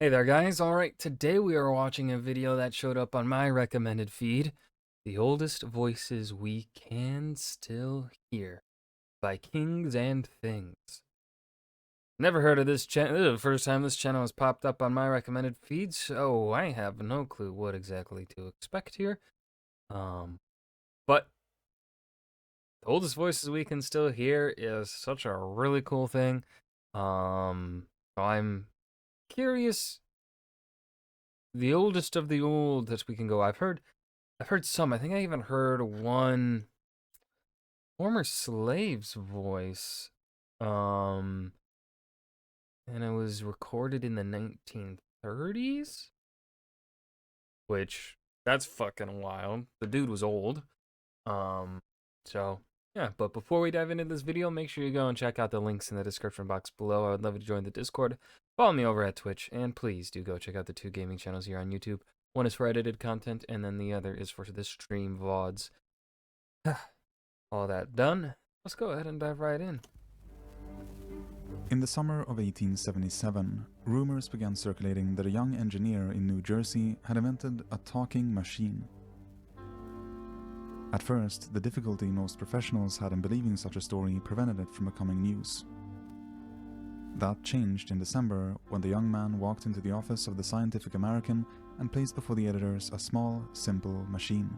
Hey there guys, alright, today we are watching a video that showed up on my recommended feed. The Oldest Voices We Can Still Hear by Kings and Things. Never heard of this channel. This is the first time this channel has popped up on my recommended feed, so I have no clue what exactly to expect here. But the Oldest Voices We Can Still Hear is such a really cool thing. I'm curious, the oldest of the old that we can go. I've heard some. I think I even heard one former slave's voice. Um, and it was recorded in the 1930s, which that's fucking wild. The dude was old. Um, so yeah, but before we dive into this video, make sure you go and check out the links in the description box below. I would love you to join the Discord. Follow me over at Twitch, and please do go check out the two gaming channels here on YouTube. One is for edited content, and then the other is for the stream VODs. All that done, let's go ahead and dive right in. In the summer of 1877, rumors began circulating that a young engineer in New Jersey had invented a talking machine. At first, the difficulty most professionals had in believing such a story prevented it from becoming news. That changed in December when the young man walked into the office of the Scientific American and placed before the editors a small, simple machine.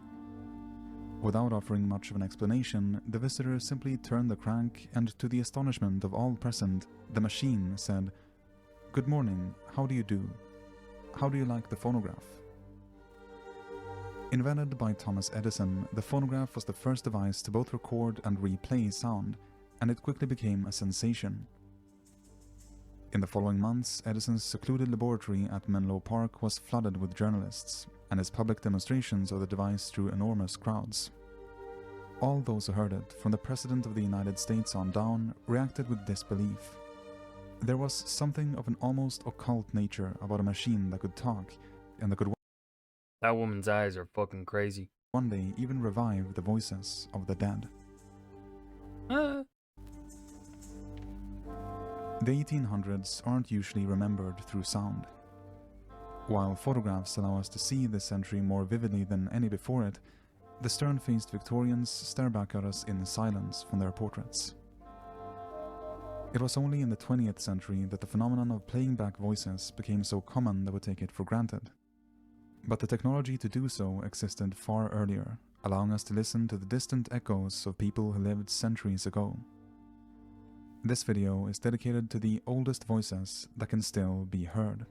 Without offering much of an explanation, the visitor simply turned the crank, and to the astonishment of all present, the machine said, "Good morning, how do you do? How do you like the phonograph?" Invented by Thomas Edison, the phonograph was the first device to both record and replay sound, and it quickly became a sensation. In the following months, Edison's secluded laboratory at Menlo Park was flooded with journalists, and his public demonstrations of the device drew enormous crowds. All those who heard it, from the President of the United States on down, reacted with disbelief. There was something of an almost occult nature about a machine that could talk, and that could That woman's eyes are fucking crazy. one day even revive the voices of the dead. The 1800s aren't usually remembered through sound. While photographs allow us to see this century more vividly than any before it, the stern-faced Victorians stare back at us in silence from their portraits. It was only in the 20th century that the phenomenon of playing back voices became so common that we take it for granted. But the technology to do so existed far earlier, allowing us to listen to the distant echoes of people who lived centuries ago. This video is dedicated to the oldest voices that can still be heard.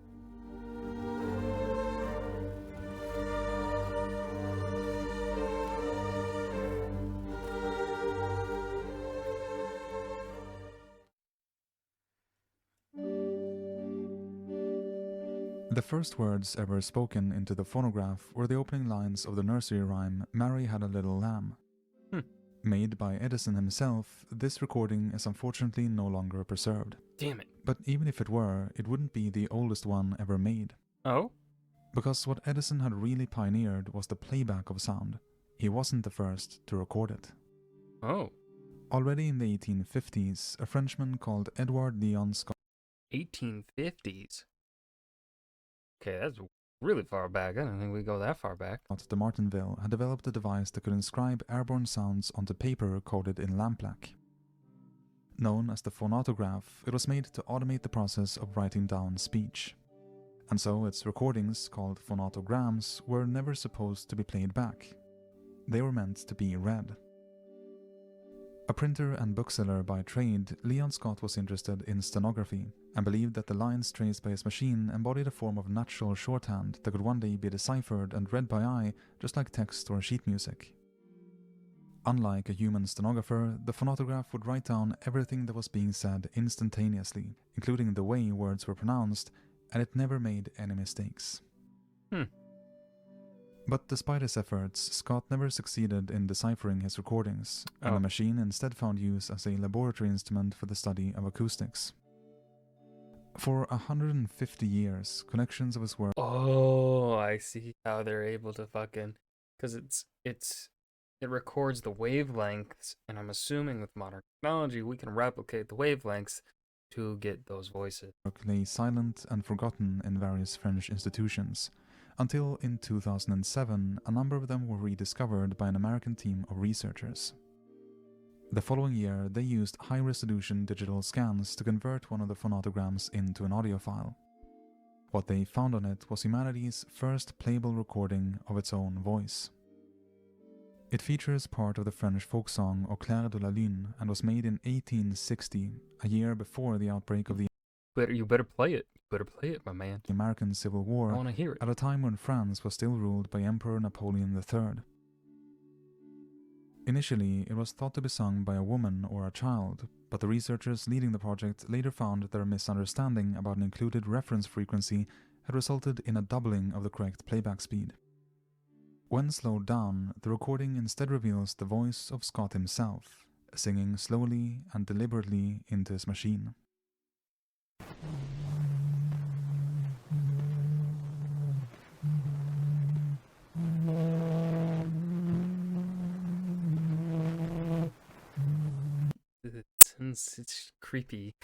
The first words ever spoken into the phonograph were the opening lines of the nursery rhyme "Mary Had a Little Lamb." Made by Edison himself, this recording is unfortunately no longer preserved. Damn it. But even if it were, it wouldn't be the oldest one ever made. Oh? Because what Edison had really pioneered was the playback of sound. He wasn't the first to record it. Oh. Already in the 1850s, a Frenchman called Edward Leon Scott 1850s. Okay, that's really far back. I don't think we go that far back. de Martinville had developed a device that could inscribe airborne sounds onto paper coated in lampblack. Known as the phonautograph, it was made to automate the process of writing down speech. And so its recordings, called phonautograms, were never supposed to be played back. They were meant to be read. A printer and bookseller by trade, Leon Scott was interested in stenography and believed that the lines traced by his machine embodied a form of natural shorthand that could one day be deciphered and read by eye, just like text or sheet music. Unlike a human stenographer, the phonautograph would write down everything that was being said instantaneously, including the way words were pronounced, and it never made any mistakes. But despite his efforts, Scott never succeeded in deciphering his recordings, and the machine instead found use as a laboratory instrument for the study of acoustics. For 150 years, connections of his work... Oh, I see how they're able to fucking... Because it records the wavelengths, and I'm assuming with modern technology we can replicate the wavelengths to get those voices. lay silent and forgotten in various French institutions, until in 2007 a number of them were rediscovered by an American team of researchers. The following year, they used high-resolution digital scans to convert one of the phonautograms into an audio file. What they found on it was humanity's first playable recording of its own voice. It features part of the French folk song Au clair de la lune and was made in 1860, a year before the outbreak of the You better play it. You better play it, my man. American Civil I War, want to hear it. at a time when France was still ruled by Emperor Napoleon III. Initially, it was thought to be sung by a woman or a child, but the researchers leading the project later found that their misunderstanding about an included reference frequency had resulted in a doubling of the correct playback speed. When slowed down, the recording instead reveals the voice of Scott himself, singing slowly and deliberately into his machine. It's creepy.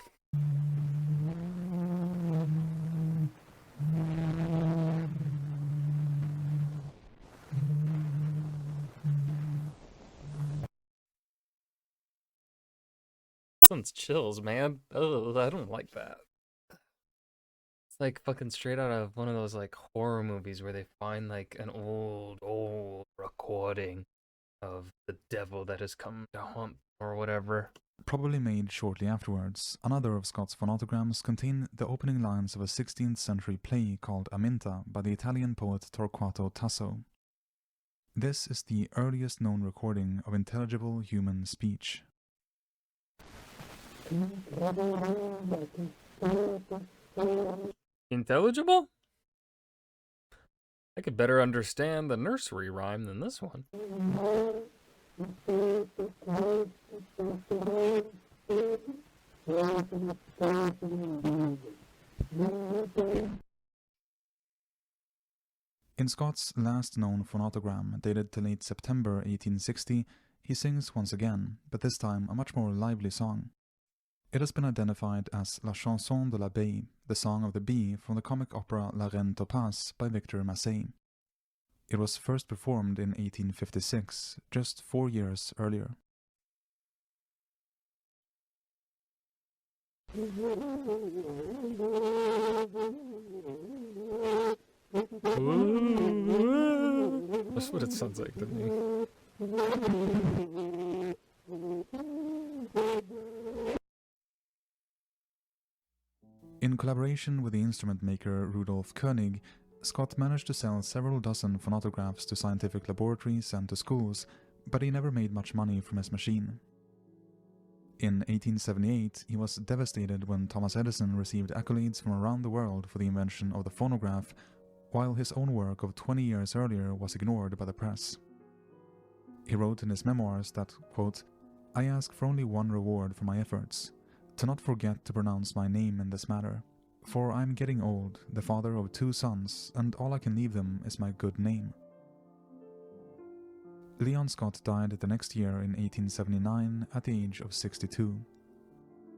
Sounds chills, man. Oh, I don't like that. It's like fucking straight out of one of those like horror movies where they find like an old recording of the devil that has come to haunt or whatever. Probably made shortly afterwards, another of Scott's phonautograms contained the opening lines of a 16th century play called Aminta by the Italian poet Torquato Tasso. This is the earliest known recording of intelligible human speech. Intelligible? I could better understand the nursery rhyme than this one. In Scott's last known phonautogram, dated to late September 1860, he sings once again, but this time a much more lively song. It has been identified as La Chanson de l'Abeille, the Song of the Bee, from the comic opera La Reine Topaze by Victor Massey. It was first performed in 1856, just 4 years earlier. That's what it sounds like to me. In collaboration with the instrument maker Rudolf Koenig, Scott managed to sell several dozen phonautographs to scientific laboratories and to schools, but he never made much money from his machine. In 1878, he was devastated when Thomas Edison received accolades from around the world for the invention of the phonograph, while his own work of 20 years earlier was ignored by the press. He wrote in his memoirs that, quote, "I ask for only one reward for my efforts, to not forget to pronounce my name in this matter, for I am getting old, the father of 2 sons, and all I can leave them is my good name." Leon Scott died the next year in 1879 at the age of 62.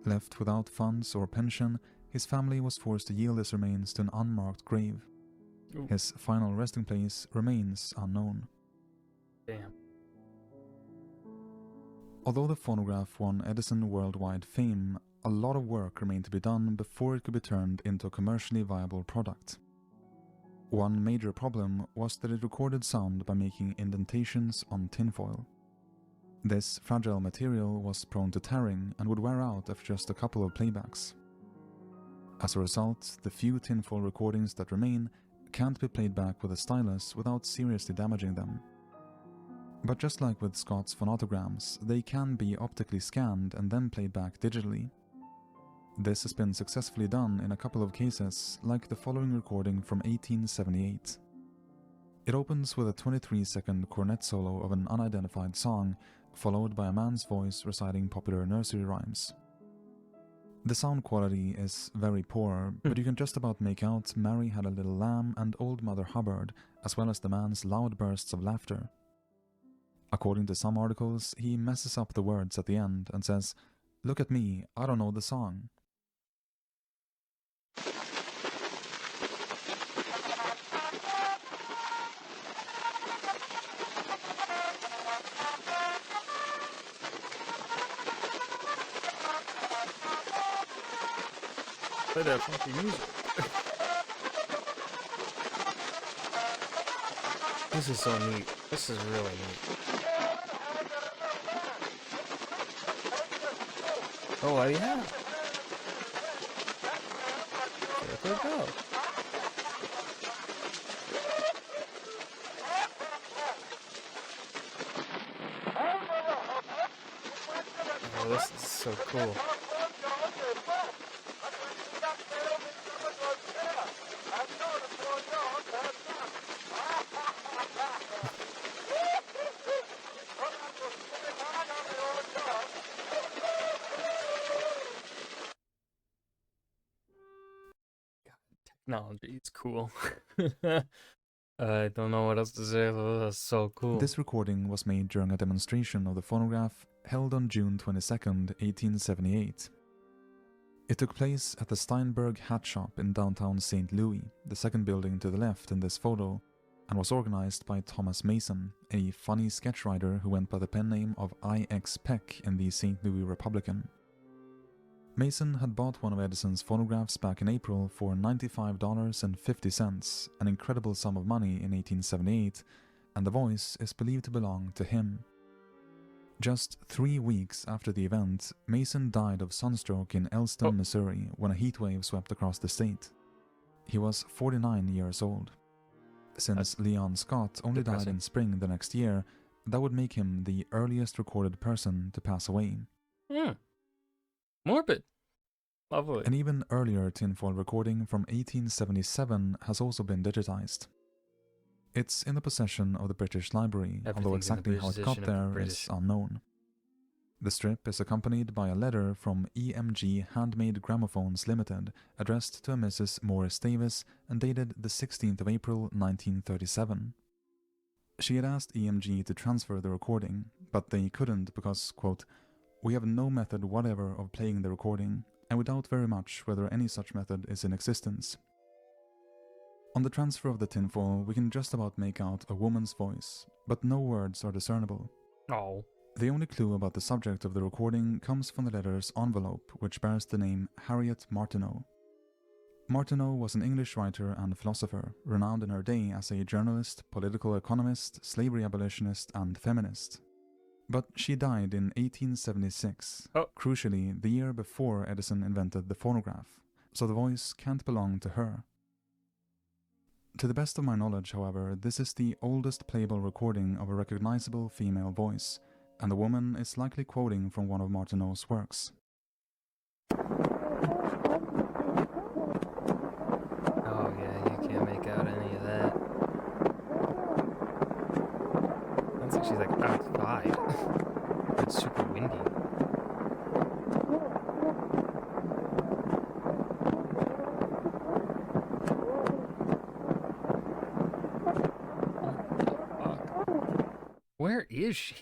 Left without funds or pension, his family was forced to yield his remains to an unmarked grave. Ooh. His final resting place remains unknown. Damn. Although the phonograph won Edison worldwide fame, a lot of work remained to be done before it could be turned into a commercially viable product. One major problem was that it recorded sound by making indentations on tinfoil. This fragile material was prone to tearing and would wear out after just a couple of playbacks. As a result, the few tinfoil recordings that remain can't be played back with a stylus without seriously damaging them. But just like with Scott's phonautograms, they can be optically scanned and then played back digitally. This has been successfully done in a couple of cases, like the following recording from 1878. It opens with a 23-second cornet solo of an unidentified song, followed by a man's voice reciting popular nursery rhymes. The sound quality is very poor, but you can just about make out Mary Had a Little Lamb and Old Mother Hubbard, as well as the man's loud bursts of laughter. According to some articles, he messes up the words at the end and says, "Look at me, I don't know the song." Play that funky music. This is so neat. This is really neat. Oh, yeah. There we go. Oh, this is so cool. Technology, it's cool. I don't know what else to say. Oh, that's so cool. This recording was made during a demonstration of the phonograph held on June 22nd, 1878. It took place at the Steinberg Hat Shop in downtown St. Louis, the second building to the left in this photo, and was organized by Thomas Mason, a funny sketch writer who went by the pen name of I.X. Peck in the St. Louis Republican. Mason had bought one of Edison's phonographs back in April for $95.50, an incredible sum of money in 1878, and the voice is believed to belong to him. Just 3 weeks after the event, Mason died of sunstroke in Elston, Missouri, when a heat wave swept across the state. He was 49 years old. Since Leon Scott only died in spring the next year, that would make him the earliest recorded person to pass away. Morbid. Lovely. An even earlier tinfoil recording from 1877 has also been digitized. It's in the possession of the British Library, although exactly how it got there is unknown. The strip is accompanied by a letter from EMG Handmade Gramophones Limited, addressed to a Mrs. Morris Davis and dated the 16th of April 1937. She had asked EMG to transfer the recording, but they couldn't because, quote, "We have no method whatever of playing the recording, and we doubt very much whether any such method is in existence." On the transfer of the tinfoil, we can just about make out a woman's voice, but no words are discernible. Oh. The only clue about the subject of the recording comes from the letter's envelope, which bears the name Harriet Martineau. Martineau was an English writer and philosopher, renowned in her day as a journalist, political economist, slavery abolitionist, and feminist. But she died in 1876, crucially the year before Edison invented the phonograph, so the voice can't belong to her. To the best of my knowledge, however, this is the oldest playable recording of a recognizable female voice, and the woman is likely quoting from one of Martineau's works. Oh yeah, you can't make out any of that. Sounds like she's like outside. It's super windy. Where is she?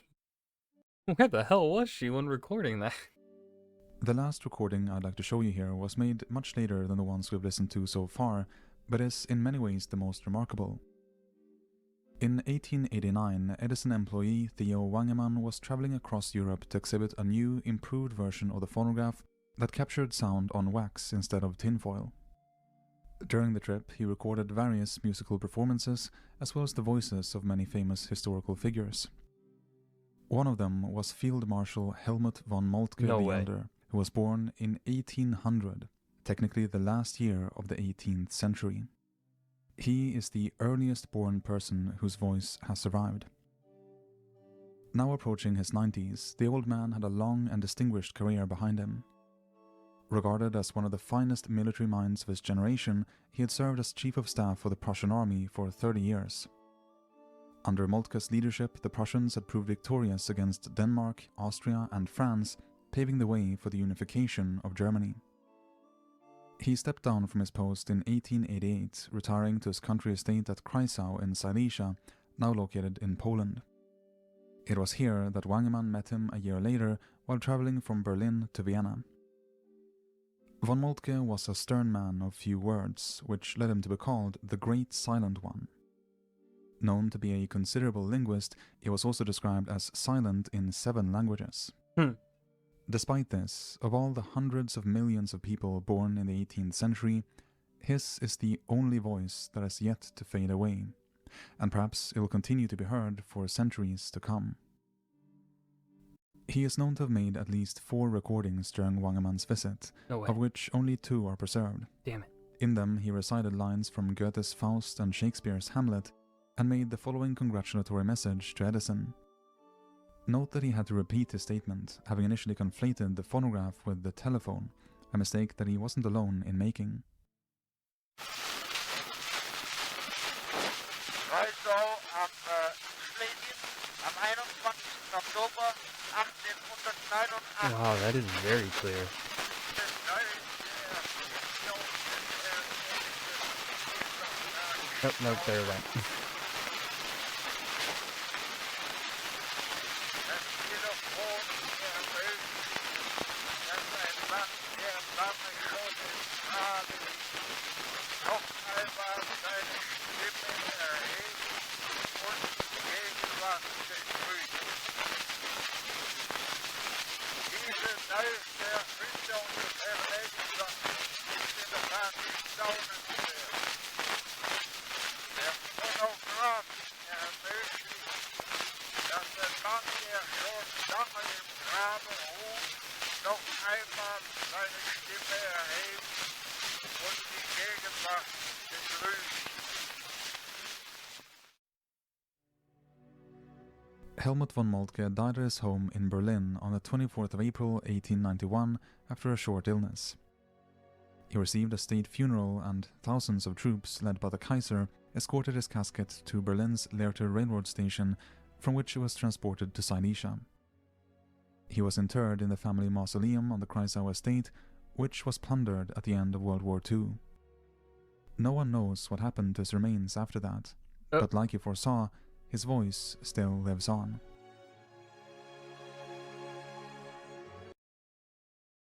Where the hell was she when recording that? The last recording I'd like to show you here was made much later than the ones we've listened to so far, but is in many ways the most remarkable. In 1889, Edison employee Theo Wangemann was traveling across Europe to exhibit a new, improved version of the phonograph that captured sound on wax instead of tinfoil. During the trip, he recorded various musical performances, as well as the voices of many famous historical figures. One of them was Field Marshal Helmuth von Moltke the Elder, who was born in 1800, technically the last year of the 18th century. He is the earliest born person whose voice has survived. Now approaching his 90s, the old man had a long and distinguished career behind him. Regarded as one of the finest military minds of his generation, he had served as chief of staff for the Prussian army for 30 years. Under Moltke's leadership, the Prussians had proved victorious against Denmark, Austria, and France, paving the way for the unification of Germany. He stepped down from his post in 1888, retiring to his country estate at Kreisau in Silesia, now located in Poland. It was here that Wangemann met him a year later while traveling from Berlin to Vienna. Von Moltke was a stern man of few words, which led him to be called the Great Silent One. Known to be a considerable linguist, he was also described as silent in 7 languages. Despite this, of all the hundreds of millions of people born in the 18th century, his is the only voice that has yet to fade away, and perhaps it will continue to be heard for centuries to come. He is known to have made at least 4 recordings during Wangerman's visit, No way. of which only 2 are preserved. Damn it. In them, he recited lines from Goethe's Faust and Shakespeare's Hamlet, and made the following congratulatory message to Edison. Note that he had to repeat his statement, having initially conflated the phonograph with the telephone, a mistake that he wasn't alone in making. Also am Schweden am 21. Oktober 1889. Wow, that is very clear. Oh, nope, there it went. Helmuth von Moltke died at his home in Berlin on the 24th of April 1891 after a short illness. He received a state funeral, and thousands of troops led by the Kaiser escorted his casket to Berlin's Lehrter railroad station, from which it was transported to Silesia. He was interred in the family mausoleum on the Kreisau estate, which was plundered at the end of World War II. No one knows what happened to his remains after that, but like he foresaw, his voice still lives on.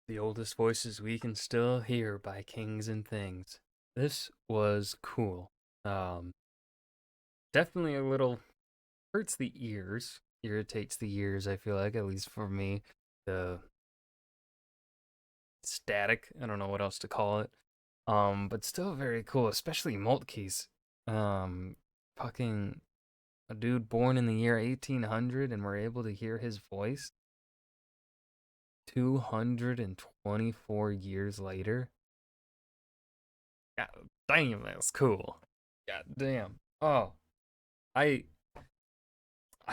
The oldest voices we can still hear by kings and things. This was cool. Definitely a little hurts the ears, irritates the ears, I feel like, at least for me. The static, I don't know what else to call it. But still very cool, especially Moltke's. Fucking a dude born in the year 1800 and we're able to hear his voice 224 years later. God damn, that's cool. God damn. Oh, I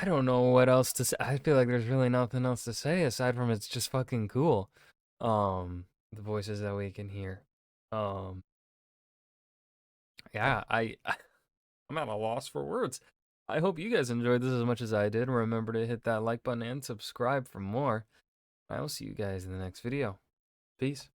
don't know what else to say. I feel like there's really nothing else to say aside from it's just fucking cool. The voices that we can hear. Yeah, I'm at a loss for words. I hope you guys enjoyed this as much as I did. Remember to hit that like button and subscribe for more. I will see you guys in the next video. Peace.